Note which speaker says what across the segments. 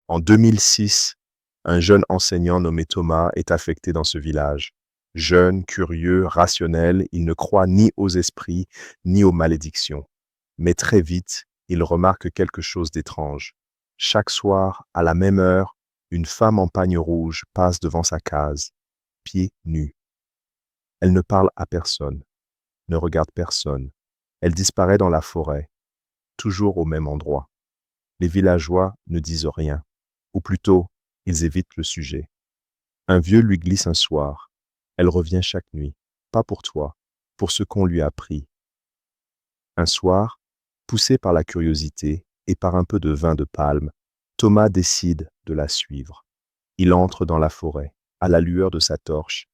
Speaker 1: En 2006, un jeune enseignant nommé Thomas est affecté dans ce village. Jeune, curieux, rationnel, il ne croit ni aux esprits ni aux malédictions. Mais très vite, il remarque quelque chose d'étrange. Chaque soir, à la même heure, une femme en pagne rouge passe devant sa case, pieds nus. Elle ne parle à personne, ne regarde personne. Elle disparaît dans la forêt, toujours au même endroit. Les villageois ne disent rien, ou plutôt, ils évitent le sujet. Un vieux lui glisse un soir. Elle revient chaque nuit, pas pour toi, pour ce qu'on lui a pris. Un soir, poussé par la curiosité et par un peu de vin de palme, Thomas décide de la suivre. Il entre dans la forêt, à la lueur de sa torche.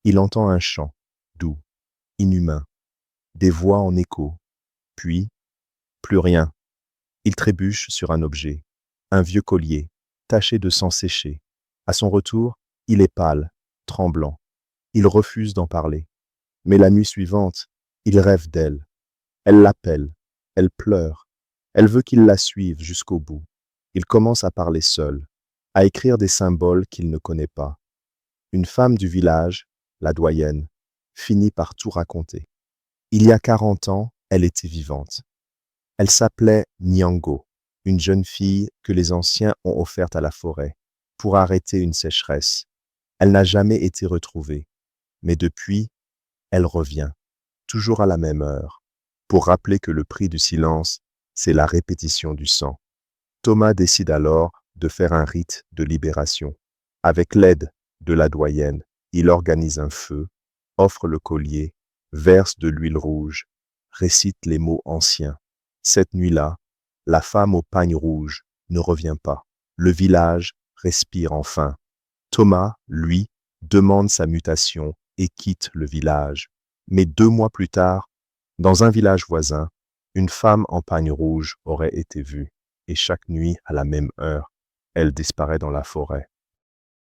Speaker 1: Il entend un chant, doux, inhumain, des voix en écho. Puis, plus rien. Il trébuche sur un objet, un vieux collier, taché de sang séché. À son retour, il est pâle, tremblant. Il refuse d'en parler. Mais la nuit suivante, il rêve d'elle. Elle l'appelle, elle pleure. Elle veut qu'il la suive jusqu'au bout. Il commence à parler seul, à écrire des symboles qu'il ne connaît pas. Une femme du village, la doyenne, finit par tout raconter. Il y a 40 ans, elle était vivante. Elle s'appelait Nyango, une jeune fille que les anciens ont offerte à la forêt pour arrêter une sécheresse. Elle n'a jamais été retrouvée, mais depuis, elle revient, toujours à la même heure, pour rappeler que le prix du silence, c'est la répétition du sang. Thomas décide alors de faire un rite de libération. Avec l'aide de la doyenne, il organise un feu, offre le collier, verse de l'huile rouge, récite les mots anciens. Cette nuit-là, la femme au pagne rouge ne revient pas. Le village respire enfin. Thomas, lui, demande sa mutation et quitte le village. Mais 2 mois plus tard, dans un village voisin, une femme en pagne rouge aurait été vue. Et chaque nuit, à la même heure, elle disparaît dans la forêt.